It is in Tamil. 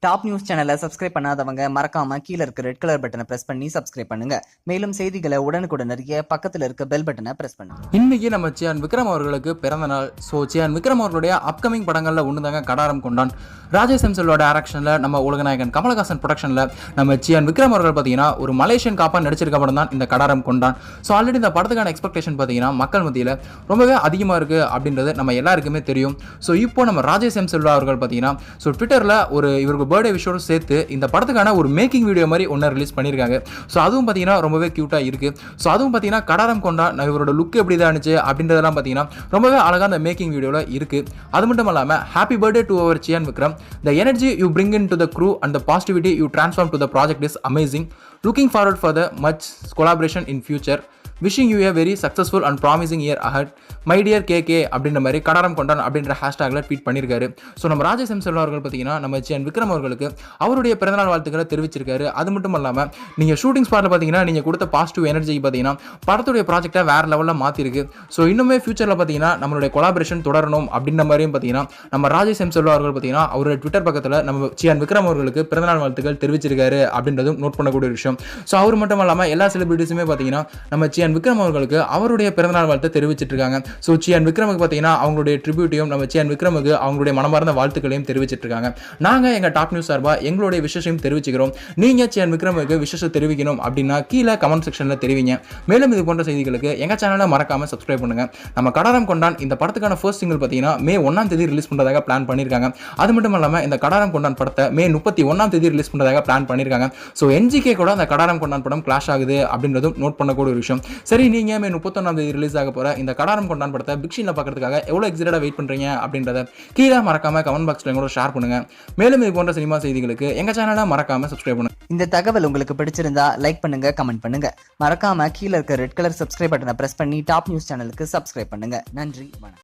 டாப் நியூஸ் சேனலை சப்ஸ்கிரைப் பண்ணாதவங்க மறக்காம கீழ இருக்க ரெட் கலர் பட்டனை பிரஸ் பண்ணி சப்ஸ்கிரைப் பண்ணுங்க. மேலும் செய்திகளை உடனுக்குடன் அறிய பக்கத்துல இருக்க பெல் பட்டனை பிரஸ் பண்ணுங்க. இன்னைக்கு நம்ம சியான் விக்ரம் அவர்களுக்கு பிறந்த நாள். ஸோ சியான் விக்ரம் அவர்களுடைய அப்கமிங் படங்கள்ல ஒண்ணுதாங்க கடாரம் கொண்டான். ராஜேஷ் எம்செல்வோட டைரக்ஷன்ல நம்ம உலகநாயகன் கமலஹாசன் ப்ரொடக்ஷன்ல நம்ம சியான் விக்ரம் அவர்கள் பார்த்தீங்கன்னா ஒரு மலேசியன் காப்பா நடிச்சிருக்க படம் தான் இந்த கடாரம் கொண்டான். ஸோ ஆல்ரெடி இந்த படத்துக்கான எக்ஸ்பெக்டேஷன் பார்த்தீங்கன்னா மக்கள் மத்தியில் ரொம்பவே அதிகமாக இருக்கு அப்படின்றது நம்ம எல்லாருக்குமே தெரியும். ஸோ இப்போ நம்ம ராஜேஷ் எம்செல்வா அவர்கள் பார்த்தீங்கன்னா ஸோ ட்விட்டரில் ஒரு இவருக்கு பர்த்டே விஷயோட சேர்த்து இந்த படத்துக்கான ஒரு மேக்கிங் வீடியோ மாதிரி ஒன்று ரிலீஸ் பண்ணியிருக்காங்க. ஸோ அதுவும் பார்த்தீங்கன்னா ரொம்பவே க்யூட்டாக இருக்குது. ஸோ அதுவும் பார்த்தீங்கன்னா கடாரம் கொண்டா இவரோட லுக் எப்படி தான் இருந்துச்சு அப்படின்றதெல்லாம் பார்த்தீங்கன்னா ரொம்பவே அழகாக அந்த மேக்கிங் வீடியோவில் இருக்குது. அது மட்டும் இல்லாமல் happy birthday to our Chiyaan Vikram. The energy you bring into the crew and the positivity you transform to the project is amazing. Looking forward for the much collaboration in future. Wishing you a very successful and promising year ahead. My dear KK அப்படின்ற மாதிரி கடாரம் கொண்டான் அப்படின்ற ஹேஷ்டாக்ல ட்வீட் பண்ணியிருக்காரு. ஸோ நம்ம ராஜேஷ் எம்செல்வா அவர்கள் பார்த்தீங்கன்னா நம்ம சியான் விக்ரம் அவர்களுக்கு அவருடைய பிறந்தநாள் வாழ்த்துக்களை தெரிவிச்சிருக்காரு. அது மட்டும் இல்லாமல் நீங்கள் ஷூட்டிங் ஸ்பாட்டில் பார்த்தீங்கன்னா நீங்கள் கொடுத்த பாசிட்டிவ் எனர்ஜி பார்த்தீங்கன்னா படத்துடைய ப்ராஜெக்டை வேறு லெவலில் மாற்றிருக்கு. ஸோ இன்னுமே ஃபியூச்சரில் பார்த்தீங்கன்னா நம்மளுடைய கொலாபரேஷன் தொடரணும் அப்படின்ற மாதிரியும் பார்த்தீங்கன்னா நம்ம ராஜேஷ் எம்செல்வா அவர்கள் பார்த்தீங்கன்னா அவருடைய ட்விட்டர் பக்கத்தில் நம்ம சியான் விக்ரம் அவர்களுக்கு பிறந்தநாள் வாழ்த்துக்கள் தெரிவிச்சிருக்காரு அப்படின்றதும் நோட் பண்ணக்கூடிய விஷயம். ஸோ அவர் மட்டும் இல்லாமல் எல்லா செலிபிரிட்டிஸுமே பார்த்தீங்கன்னா நம்ம சியான் விக்ரம் அவர்களுக்கு அவருடைய பிறந்தநாள் வாழ்த்தை தெரிவிச்சிட்டு இருக்காங்க. ஸோ சியான் விக்ரமுக்கு பார்த்தீங்கன்னா அவங்களுடைய ட்ரிபியூட்டையும் நம்ம சியான் விக்ரமுக்கு அவங்களுடைய மனமார்ந்த வாழ்த்துக்களையும் தெரிவிச்சிட்டு இருக்காங்க. நாங்கள் எங்கள் டாப் நியூஸ் சார்பாக எங்களுடைய விஷயத்தையும் தெரிவிச்சுக்கிறோம். நீங்கள் சியான் விக்ரமுக்கு விஷயத்தை தெரிவிக்கணும் அப்படின்னா கீழே கமெண்ட் செக்ஷனில் தெரிவிங்க. மேலும் இது போன்ற செய்திகளுக்கு எங்கள் சேனலை மறக்காம சப்ஸ்கிரைப் பண்ணுங்க. நம்ம கடாரம் கொண்டான் இந்த படத்துக்கான ஃபர்ஸ்ட் சிங்கிள் பார்த்தீங்கன்னா மே 1ஆம் தேதி ரிலீஸ் பண்ணுறதாக பிளான் பண்ணியிருக்காங்க. அது மட்டும் இல்லாமல் இந்த கடாரம் கொண்டான் படத்தை மே 31ஆம் தேதி ரிலீஸ் பண்ணுறதாக பிளான் பண்ணியிருக்காங்க. ஸோ NGK கூட அந்த கடாரம் கொண்டான் படம் கிளாஷ் ஆகுது அப்படின்றதும் நோட் பண்ணக்கூடிய ஒரு விஷயம். சரி, நீங்கள் மே 31ஆம் தேதி ரிலீஸ் ஆக போகிற இந்த கடாரம் கொண்டான் படத்தை பிக் ஸ்க்ரீனில் பார்க்கறதுக்காக எவ்வளோ எக்ஸைட்டடாக வெயிட் பண்ணுறீங்க அப்படின்றத கீழே மறக்காம கமெண்ட் பாக்ஸில் எங்களோட ஷேர் பண்ணுங்க. மேலும் இது போன்ற சினிமா செய்திகளுக்கு எங்கள் சேனலை மறக்காம சப்ஸ்கிரைப் பண்ணுங்க. இந்த தகவல் உங்களுக்கு பிடிச்சிருந்தா லைக் பண்ணுங்க, கமெண்ட் பண்ணுங்க. மறக்காம கீழ இருக்க ரெட் கலர் சப்ஸ்கிரைப் பட்டனை பிரஸ் பண்ணி டாப் நியூஸ் சேனலுக்கு சப்ஸ்கிரைப் பண்ணுங்க. நன்றி, வணக்கம்.